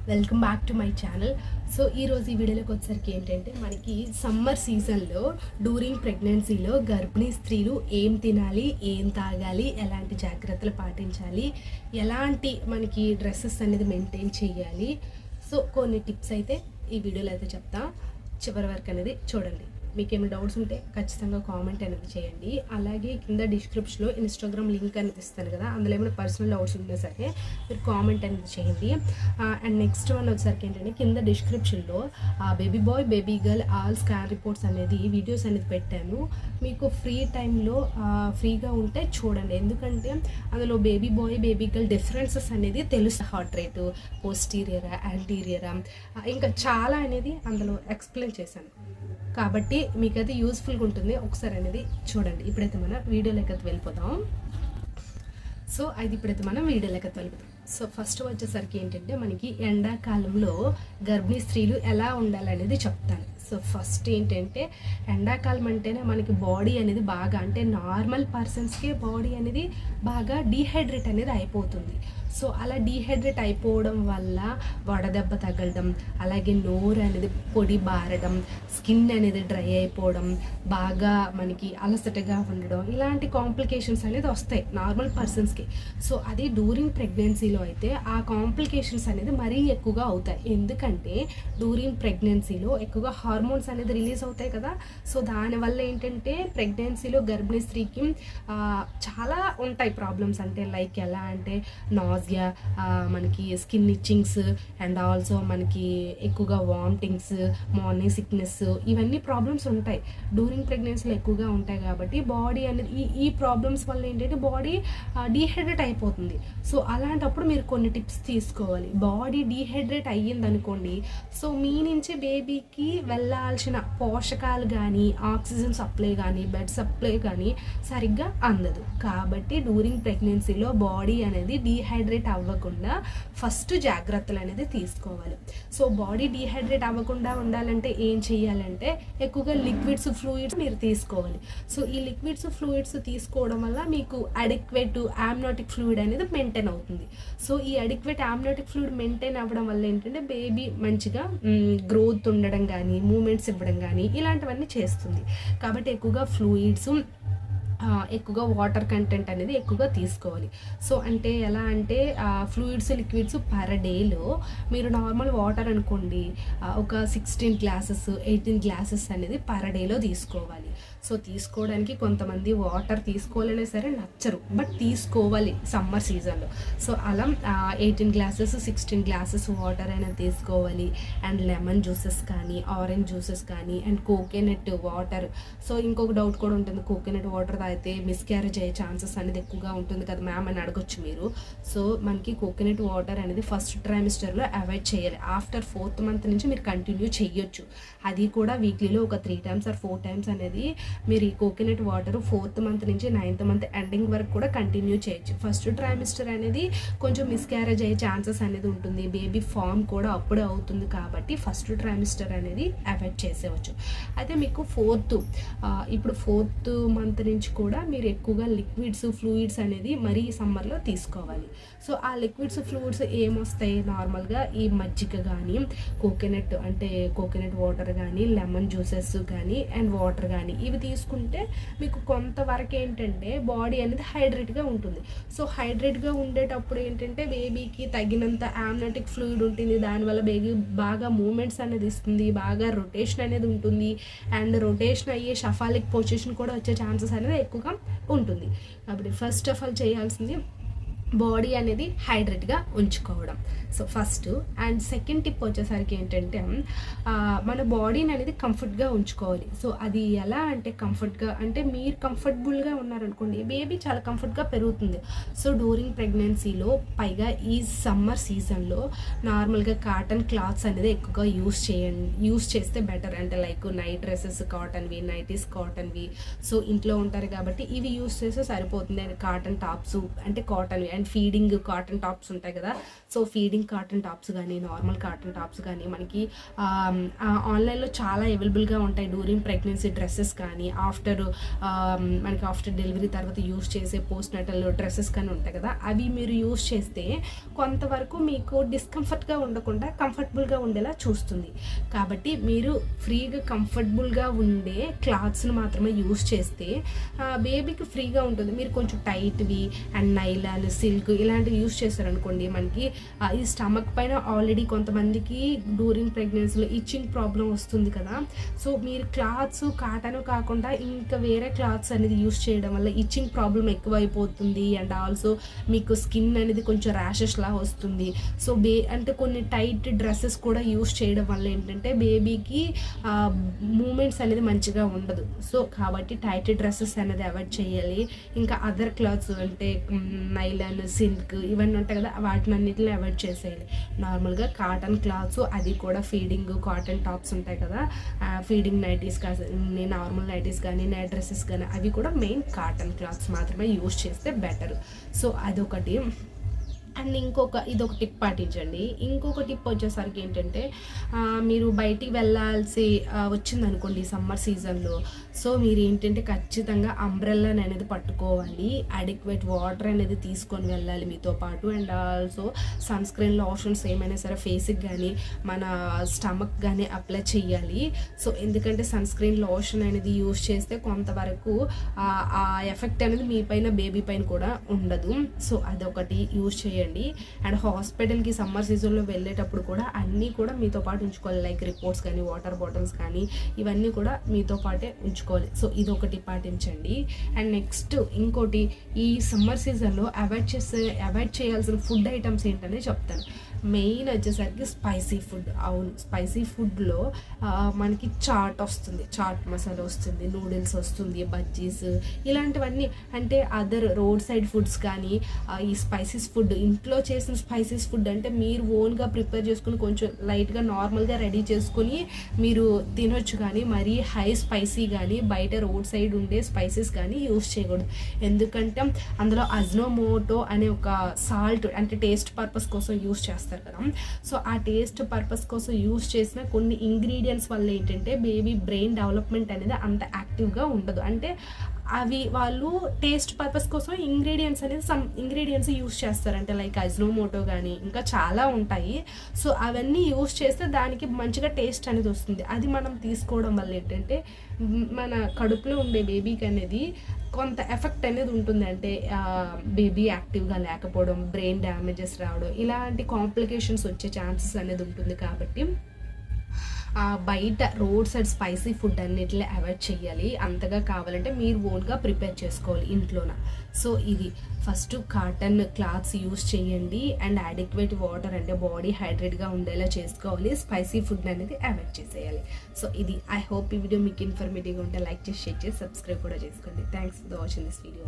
Welcome back to my channel. So ఈరోజు ఈ వీడియోలోకి వచ్చేసరికి ఏంటంటే మనకి సమ్మర్ సీజన్లో డ్యూరింగ్ ప్రెగ్నెన్సీలో గర్భిణీ స్త్రీలు ఏం తినాలి, ఏం తాగాలి, ఎలాంటి జాగ్రత్తలు పాటించాలి, ఎలాంటి మనకి డ్రెస్సెస్ అనేది మెయింటైన్ చేయాలి. సో కొన్ని టిప్స్ అయితే ఈ వీడియోలో అయితే చెప్తా, చివరి వరకు అనేది చూడండి. మీకు ఏమైనా డౌట్స్ ఉంటే ఖచ్చితంగా కామెంట్ అనేది చేయండి. అలాగే కింద డిస్క్రిప్షన్లో ఇన్స్టాగ్రామ్ లింక్ అనేది ఇస్తాను కదా, అందులో ఏమైనా పర్సనల్ డౌట్స్ ఉన్నా సరే మీరు కామెంట్ అనేది చేయండి. అండ్ నెక్స్ట్ వన్ వచ్చేసరికి ఏంటంటే కింద డిస్క్రిప్షన్లో baby bye, baby girl all scan reports అనేది వీడియోస్ అనేది పెట్టాను. మీకు ఫ్రీ టైంలో ఫ్రీగా ఉంటే చూడండి, ఎందుకంటే అందులో baby bye, baby girl differences అనేది తెలుస్తుంది. హార్ట్ రేటు, పోస్టీరియరా, యాంటీరియరా, ఇంకా చాలా అనేది అందులో ఎక్స్ప్లెయిన్ చేశాను కాబట్టి మీకైతే యూస్ఫుల్గా ఉంటుంది. ఒకసారి అనేది చూడండి. ఇప్పుడైతే మనం వీడియోలోకి అయితే వెళ్ళిపోదాం. ఇప్పుడైతే మనం వీడియోలోకి అయితే వెళ్ళిపోతాం. సో ఫస్ట్ వచ్చేసరికి ఏంటంటే మనకి ఎండాకాలంలో గర్భిణీ స్త్రీలు ఎలా ఉండాలనేది చెప్తాను. సో ఫస్ట్ ఏంటంటే ఎండాకాలం అంటేనే మనకి బాడీ అనేది బాగా, అంటే నార్మల్ పర్సన్స్కే బాడీ అనేది బాగా డీహైడ్రేట్ అనేది అయిపోతుంది. సో అలా డీహైడ్రేట్ అయిపోవడం వల్ల వడదెబ్బ తగలడం, అలాగే నోరు అనేది పొడి బారడం, స్కిన్ అనేది డ్రై అయిపోవడం, బాగా మనకి అలసటగా ఉండడం, ఇలాంటి కాంప్లికేషన్స్ అనేది వస్తాయి నార్మల్ పర్సన్స్కి. సో అది డ్యూరింగ్ ప్రెగ్నెన్సీలో అయితే ఆ కాంప్లికేషన్స్ అనేది మరీ ఎక్కువగా అవుతాయి. ఎందుకంటే డ్యూరింగ్ ప్రెగ్నెన్సీలో ఎక్కువగా హార్మోన్స్ అనేది రిలీజ్ అవుతాయి కదా. సో దానివల్ల ఏంటంటే ప్రెగ్నెన్సీలో గర్భిణీ స్త్రీకి చాలా ఉంటాయి ప్రాబ్లమ్స్. అంటే లైక్ ఎలా అంటే నాజియా, మనకి స్కిన్ ఇచ్చింగ్స్, అండ్ ఆల్సో మనకి ఎక్కువగా వామిటింగ్స్, మార్నింగ్ సిక్నెస్, ఇవన్నీ ప్రాబ్లమ్స్ ఉంటాయి డ్యూరింగ్ ప్రెగ్నెన్సీలో ఎక్కువగా ఉంటాయి. కాబట్టి బాడీ అనేది ఈ ప్రాబ్లమ్స్ వల్ల ఏంటంటే బాడీ డీహైడ్రేట్ అయిపోతుంది. సో అలాంటప్పుడు మీరు కొన్ని టిప్స్ తీసుకోవాలి. బాడీ డీహైడ్రేట్ అయ్యింది అనుకోండి, సో మీ నుంచి బేబీకి వెళ్ళాల్సిన పోషకాలు కానీ, ఆక్సిజన్ సప్లై కానీ, బెడ్ సప్లై కానీ సరిగ్గా అందదు. కాబట్టి డ్యూరింగ్ ప్రెగ్నెన్సీలో బాడీ అనేది డీహైడ్రేట్ అవ్వకుండా ఫస్ట్ జాగ్రత్తలు అనేది తీసుకోవాలి. సో బాడీ డీహైడ్రేట్ అవ్వకుండా ఉండాలంటే ఏం చేయాలంటే ఎక్కువగా లిక్విడ్స్, ఫ్లూయిడ్స్ మీరు తీసుకోవాలి. సో ఈ లిక్విడ్స్, ఫ్లూయిడ్స్ తీసుకోవడం వల్ల మీకు అడిక్వేట్ ఆమ్నియోటిక్ ఫ్లూయిడ్ అనేది మెయింటైన్ అవుతుంది. సో ఈ అడిక్వేట్ ఆమ్నియోటిక్ ఫ్లూయిడ్ మెయింటైన్ అవ్వడం వల్ల ఏంటంటే బేబీ మంచిగా గ్రోత్ ఉండడం కానీ, మూమెంట్స్ ఇవ్వడం కానీ ఇలాంటివన్నీ చేస్తుంది. కాబట్టి ఎక్కువగా ఫ్లూయిడ్స్, ఎక్కువగా వాటర్ కంటెంట్ అనేది ఎక్కువగా తీసుకోవాలి. సో అంటే ఎలా అంటే ఫ్లూయిడ్స్, లిక్విడ్స్ పర్ డేలో మీరు నార్మల్ వాటర్ అనుకోండి ఒక 16 గ్లాసెస్ 18 గ్లాసెస్ అనేది పర్ డేలో తీసుకోవాలి. సో తీసుకోవడానికి కొంతమంది వాటర్ తీసుకోవాలనే సరే నచ్చరు, బట్ తీసుకోవాలి సమ్మర్ సీజన్లో. సో అలా 18 గ్లాసెస్ 16 గ్లాసెస్ వాటర్ అనేది తీసుకోవాలి. అండ్ లెమన్ జ్యూసెస్ కానీ, ఆరెంజ్ జ్యూసెస్ కానీ, అండ్ కోకోనట్ వాటర్. సో ఇంకొక డౌట్ కూడా ఉంటుంది, కోకోనట్ వాటర్ అయితే మిస్క్యారేజ్ అయ్యే ఛాన్సెస్ అనేది ఎక్కువగా ఉంటుంది కదా మ్యామ్ అని అడగొచ్చు మీరు. సో మనకి కోకోనట్ వాటర్ అనేది ఫస్ట్ ట్రైమిస్టర్లో అవాయిడ్ చేయాలి. ఆఫ్టర్ 4th మంత్ నుంచి మీరు కంటిన్యూ చేయొచ్చు. అది కూడా వీక్లీలో ఒక 3 times or 4 times అనేది మీరు ఈ కోకోనట్ వాటర్ 4th మంత్ నుంచి 9th మంత్ ఎండింగ్ వరకు కూడా కంటిన్యూ చేయొచ్చు. ఫస్ట్ ట్రైమిస్టర్ అనేది కొంచెం మిస్క్యారేజ్ అయ్యే ఛాన్సెస్ అనేది ఉంటుంది, బేబీ ఫామ్ కూడా అప్పుడే అవుతుంది. కాబట్టి ఫస్ట్ ట్రైమిస్టర్ అనేది అవాయిడ్ చేసేవచ్చు. అయితే మీకు ఇప్పుడు 4th మంత్ నుంచి కూడా మీరు ఎక్కువగా లిక్విడ్స్, ఫ్లూయిడ్స్ అనేది మరీ సమ్మర్లో తీసుకోవాలి. సో ఆ లిక్విడ్స్, ఫ్లూయిడ్స్ ఏమొస్తాయి నార్మల్గా ఈ మజ్జిగ కానీ, కోకోనట్ వాటర్ కానీ, లెమన్ జ్యూసెస్ కానీ, అండ్ వాటర్ కానీ ఇవి తీసుకుంటే మీకు కొంతవరకు ఏంటంటే బాడీ అనేది హైడ్రేట్గా ఉంటుంది. సో హైడ్రేట్గా ఉండేటప్పుడు ఏంటంటే బేబీకి తగినంత ఆమ్నియోటిక్ ఫ్లూయిడ్ ఉంటుంది. దానివల్ల బేబీ బాగా మూమెంట్స్ అనేది ఇస్తుంది, బాగా రొటేషన్ అనేది ఉంటుంది. అండ్ రొటేషన్ అయ్యే షఫాలిక్ పొజిషన్ కూడా వచ్చే ఛాన్సెస్ అనేది ఎక్కువగా ఉంటుంది. కాబట్టి ఫస్ట్ ఆఫ్ ఆల్ చేయాల్సింది బాడీ అనేది హైడ్రేట్గా ఉంచుకోవడం. So first. And second tip వచ్చేసరికి ఏంటంటే మన బాడీని అనేది కంఫర్ట్గా ఉంచుకోవాలి. సో అది ఎలా అంటే కంఫర్ట్గా అంటే మీరు కంఫర్టబుల్గా ఉన్నారనుకోండి, బేబీ చాలా కంఫర్ట్గా పెరుగుతుంది. సో డ్యూరింగ్ ప్రెగ్నెన్సీలో పైగా ఈ సమ్మర్ సీజన్లో నార్మల్గా కాటన్ క్లాత్స్ అనేది ఎక్కువగా యూస్ చేస్తే బెటర్. అంటే లైక్ నైట్ డ్రెస్సెస్ కాటన్వి, నైటీస్ కాటన్వి. సో ఇంట్లో ఉంటారు కాబట్టి ఇవి యూస్ చేస్తే సరిపోతుంది. అండ్ కాటన్ టాప్స్ అంటే కాటన్వి, and and feeding cotton tops ఉంటాయి కదా, సో ఫీడింగ్ కాటన్ టాప్స్ కానీ నార్మల్ కాటన్ టాప్స్ కానీ మనకి ఆన్లైన్లో చాలా అవైలబుల్గా ఉంటాయి. డ్యూరింగ్ ప్రెగ్నెన్సీ డ్రెస్సెస్ కానీ మనకి ఆఫ్టర్ డెలివరీ తర్వాత యూస్ చేసే పోస్ట్ నటల్ డ్రెస్సెస్ కానీ ఉంటాయి కదా, అవి మీరు యూస్ చేస్తే కొంతవరకు మీకు డిస్కంఫర్ట్గా ఉండకుండా కంఫర్టబుల్గా ఉండేలా చూస్తుంది. కాబట్టి మీరు ఫ్రీగా కంఫర్టబుల్గా ఉండే క్లాత్స్ని మాత్రమే యూస్ చేస్తే బేబీకి ఫ్రీగా ఉంటుంది. మీరు కొంచెం టైట్వి అండ్ నైలాన్ సిల్క్ ఇలాంటివి యూస్ చేస్తారనుకోండి, మనకి ఈ స్టమక్ పైన ఆల్రెడీ కొంతమందికి డ్యూరింగ్ ప్రెగ్నెన్సీలో ఇచ్చింగ్ ప్రాబ్లం వస్తుంది కదా, సో మీరు క్లాత్స్ కాటన్ కాకుండా ఇంకా వేరే క్లాత్స్ అనేది యూస్ చేయడం వల్ల ఇచ్చింగ్ ప్రాబ్లం ఎక్కువైపోతుంది అండ్ ఆల్సో మీకు స్కిన్ అనేది కొంచెం ర్యాషెస్ లా వస్తుంది. సో అంటే కొన్ని టైట్ డ్రెస్సెస్ కూడా యూస్ చేయడం వల్ల ఏంటంటే బేబీకి మూమెంట్స్ అనేది మంచిగా ఉండదు. సో కాబట్టి టైట్ డ్రెస్సెస్ అనేది అవాయిడ్ చేయాలి. ఇంకా అదర్ క్లాత్స్ అంటే నైలాన్ సిల్క్ ఇవన్నీ ఉంటాయి కదా, వాటిని అన్నిటిని అవాయిడ్ చేసేయాలి. నార్మల్గా కాటన్ క్లాత్స్, అది కూడా ఫీడింగ్ కాటన్ టాప్స్ ఉంటాయి కదా, ఫీడింగ్ నైటీస్ కానీ నార్మల్ నైటీస్ కానీ నైట్ డ్రెస్సెస్ కానీ అవి కూడా మెయిన్ కాటన్ క్లాత్స్ మాత్రమే యూస్ చేస్తే బెటర్. సో అదొకటి. అండ్ ఇదొక టిప్ పాటించండి. ఇంకొక టిప్ వచ్చేసరికి ఏంటంటే మీరు బయటికి వెళ్ళాల్సి వచ్చిందనుకోండి సమ్మర్ సీజన్లో, సో మీరు ఏంటంటే ఖచ్చితంగా అంబ్రెల్లాని అనేది పట్టుకోవాలి, అడిక్వేట్ వాటర్ అనేది తీసుకొని వెళ్ళాలి మీతో పాటు, and also sunscreen lotions ఏమైనా సరే ఫేస్కి కానీ మన స్టమక్ కానీ అప్లై చేయాలి. సో ఎందుకంటే సన్ స్క్రీన్ లోషన్ అనేది యూస్ చేస్తే కొంతవరకు ఆ ఎఫెక్ట్ అనేది మీ పైన బేబీ పైన కూడా ఉండదు. సో అదొకటి యూస్ చేయండి. అండ్ హాస్పిటల్కి సమ్మర్ సీజన్లో వెళ్ళేటప్పుడు కూడా అన్నీ కూడా మీతో పాటు ఉంచుకోవాలి, లైక్ రిపోర్ట్స్ కానీ వాటర్ బాటిల్స్ కానీ ఇవన్నీ కూడా మీతో పాటే ఉంచుకోవాలి. సో ఇదొకటి పాటించండి. అండ్ నెక్స్ట్ ఇంకోటి, ఈ సమ్మర్ సీజన్లో అవాయిడ్ చేయాల్సిన ఫుడ్ ఐటమ్స్ ఏంటనే చెప్తాను. మెయిన్ వచ్చేసరికి స్పైసీ ఫుడ్. అవును, స్పైసీ ఫుడ్లో మనకి చాట్ వస్తుంది, చాట్ మసాలా వస్తుంది, నూడిల్స్ వస్తుంది, బజ్జీస్ ఇలాంటివన్నీ, అంటే అదర్ రోడ్ సైడ్ ఫుడ్స్ కానీ ఈ స్పైసీస్ ఫుడ్, ఇంట్లో చేసిన స్పైసీస్ ఫుడ్ అంటే మీరు ఓన్గా ప్రిపేర్ చేసుకుని కొంచెం లైట్గా నార్మల్గా రెడీ చేసుకుని మీరు తినొచ్చు, కానీ మరీ హై స్పైసీ కానీ బయట రోడ్ సైడ్ ఉండే స్పైసెస్ కానీ యూస్ చేయకూడదు. ఎందుకంటే అందులో అజ్నోమోటో అనే ఒక సాల్ట్ అంటే టేస్ట్ పర్పస్ కోసం యూస్ చేస్తారు కదా, సో ఆ టేస్ట్ పర్పస్ కోసం యూస్ చేసిన కొన్ని ఇంగ్రీడియంట్స్ వల్ల ఏంటంటే బేబీ బ్రెయిన్ డెవలప్మెంట్ అనేది అంత యాక్టివ్గా ఉండదు. అంటే అవి వాళ్ళు టేస్ట్ పర్పస్ కోసం సమ్ ఇంగ్రీడియంట్స్ యూస్ చేస్తారు, అంటే లైక్ అజ్నోమోటో కానీ ఇంకా చాలా ఉంటాయి. సో అవన్నీ యూస్ చేస్తే దానికి మంచిగా టేస్ట్ అనేది వస్తుంది. అది మనం తీసుకోవడం వల్ల ఏంటంటే మన కడుపులో ఉండే బేబీకి అనేది కొంత ఎఫెక్ట్ అనేది ఉంటుంది. అంటే బేబీ యాక్టివ్గా లేకపోవడం, బ్రెయిన్ డ్యామేజెస్ రావడం, ఇలాంటి కాంప్లికేషన్స్ వచ్చే ఛాన్సెస్ అనేది ఉంటుంది. కాబట్టి బయట రోడ్ సైడ్ స్పైసీ ఫుడ్ అన్నిటిని అవాయిడ్ చేయాలి. అంతగా కావాలంటే మీరు ఓన్గా ప్రిపేర్ చేసుకోవాలి ఇంట్లోన. సో ఇది ఫస్ట్ కాటన్ క్లాత్స్ యూస్ చేయండి అండ్ అడిక్వేట్ వాటర్, అంటే బాడీ హైడ్రేట్గా ఉండేలా చేసుకోవాలి. స్పైసీ ఫుడ్ అనేది అవాయిడ్ చేసేయాలి. సో ఇది ఐ హోప్ ఈ వీడియో మీకు ఇన్ఫర్మేటివ్గా ఉంటే లైక్ చేసి షేర్ చేసి సబ్స్క్రైబ్ కూడా చేసుకోండి. Thanks for watching this video.